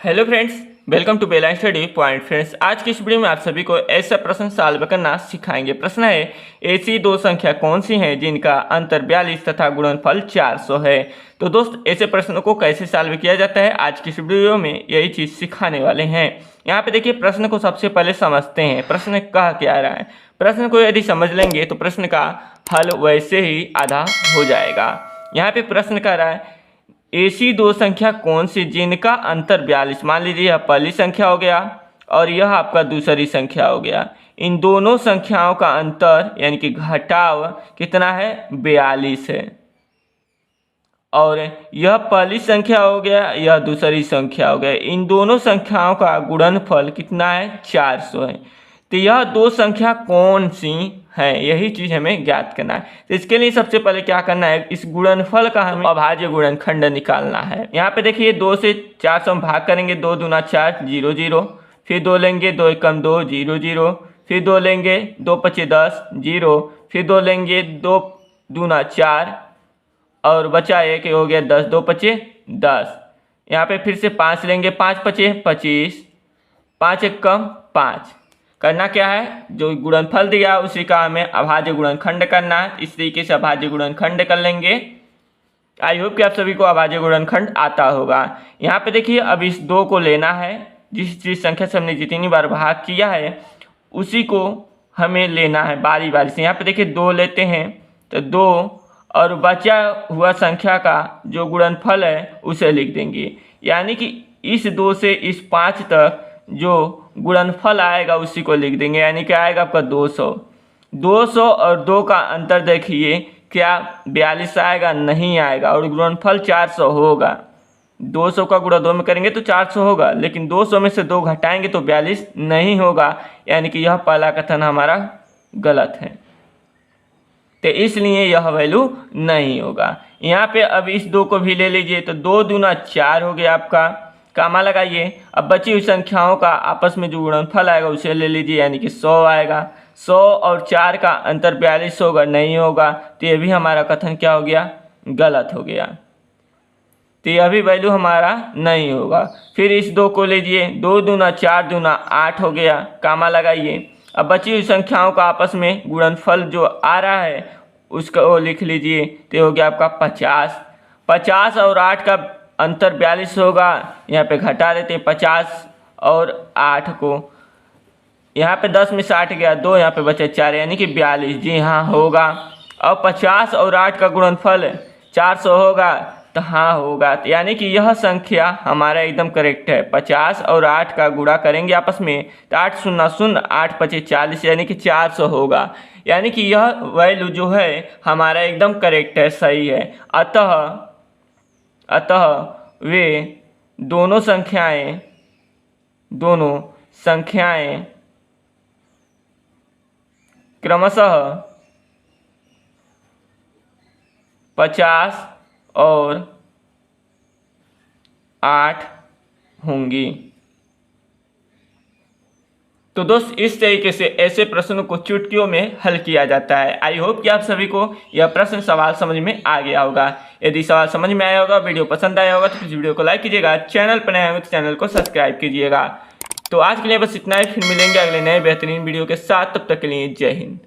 Hello friends, welcome to Bela study point. Friends, आज की इस वीडियो में आप सभी को ऐसा प्रश्न सॉल्व करना सिखाएंगे। प्रश्न है, ऐसी दो संख्या कौन सी हैं जिनका अंतर 42 तथा गुणनफल 400 है। तो दोस्त, ऐसे प्रश्नों को कैसे सॉल्व किया जाता है आज की इस वीडियो में यही चीज़ सिखाने वाले हैं। यहाँ पे देखिए, प्रश्न को सबसे पहले समझते हैं। प्रश्न कह क्या रहा है। प्रश्न को यदि समझ लेंगे तो प्रश्न का हल वैसे ही आधा हो जाएगा। यहाँ पे प्रश्न कह रहा है, ऐसी दो संख्या कौन सी जिनका अंतर 42, मान लीजिए यह पहली संख्या हो गया और यह आपका दूसरी संख्या हो गया। इन दोनों संख्याओं का अंतर यानी कि घटाव कितना है, 42 है। और यह पहली संख्या हो गया, यह दूसरी संख्या हो गया। इन दोनों संख्याओं का गुणनफल कितना है, 400 है। तो यह दो संख्या कौन सी है, यही चीज़ हमें ज्ञात करना है। तो इसके लिए सबसे पहले क्या करना है, इस गुणनफल का हमें अभाज्य गुणनखंड निकालना है। यहाँ पे देखिए, 2 से 400 हम भाग करेंगे। 2 दूना 4, 0 0। फिर 2 लेंगे, 2 एकम 2, 0 0। फिर 2 लेंगे, 2 पचे 10, 0। फिर 2 लेंगे, 2 दूना 4 और बचा 1 हो गया 10, 2 पचे 10। यहाँ पे फिर से 5 लेंगे, 5 पचे 25, 5 एकम 5। करना क्या है, जो गुणनफल दिया उसी का हमें अभाज्य गुणनखंड करना है। इस तरीके से अभाज्य गुणनखंड कर लेंगे। आई होप कि आप सभी को अभाज्य गुणनखंड आता होगा। यहाँ पे देखिए, अब इस 2 को लेना है। जिस संख्या से हमने जितनी बार भाग किया है उसी को हमें लेना है बारी बारी से। यहाँ पे देखिए, 2 लेते हैं तो 2 और बचा हुआ संख्या का जो गुणनफल है उसे लिख देंगे। यानी कि इस 2 से इस 5 तक जो गुणनफल आएगा उसी को लिख देंगे। यानी क्या आएगा आपका 200। 200 और 2 का अंतर देखिए, क्या 42 आएगा, नहीं आएगा। और गुणनफल 400 होगा। 200 का गुणा 2 में करेंगे तो 400 होगा, लेकिन 200 में से 2 घटाएंगे तो 42 नहीं होगा। यानी कि यह पहला कथन हमारा गलत है, तो इसलिए यह वैल्यू नहीं होगा। यहाँ पे अब इस 2 को भी ले लीजिए तो 2 दूना 4 हो गया आपका। कामा लगाइए। अब बची हुई संख्याओं का आपस में जो गुणनफल आएगा उसे ले लीजिए, यानी कि 100 आएगा। 100 और 4 का अंतर 42 होगा, नहीं होगा। तो ये भी हमारा कथन क्या हो गया, गलत हो गया। तो यह भी वैल्यू हमारा नहीं होगा। फिर इस 2 को लीजिए, 2 दूना 4 दूना 8 हो गया। कामा लगाइए। अब बची हुई संख्याओं का आपस में गुणनफल जो आ रहा है उसका वो लिख लीजिए। तो हो गया आपका 50। 50 और 8 का अंतर 42 होगा। यहाँ पे घटा देते हैं 50 और 8 को। यहाँ पे 10 में 60 गया 2, यहाँ पे बचे 4, यानी कि 42। जी हाँ, होगा। अब 50 और 8 का गुणनफल 400 होगा, तो हाँ होगा। तो यानी कि यह संख्या हमारा एकदम करेक्ट है। 50 और 8 का गुणा करेंगे आपस में तो 8 शून्य 0, 8 पचे 40, यानी कि 400 होगा। यानी कि यह वैल्यू जो है हमारा एकदम करेक्ट है, सही है। अतः वे दोनों संख्याएं क्रमशः 50 और 8 होंगी। तो दोस्त, इस तरीके से ऐसे प्रश्नों को चुटकियों में हल किया जाता है। आई होप कि आप सभी को यह प्रश्न सवाल समझ में आ गया होगा। यदि सवाल समझ में आया होगा, वीडियो पसंद आया होगा तो इस वीडियो को लाइक कीजिएगा। चैनल पर नए होंगे तो चैनल को सब्सक्राइब कीजिएगा। तो आज के लिए बस इतना ही। फिर मिलेंगे अगले नए बेहतरीन वीडियो के साथ। तब तक के लिए जय हिंद।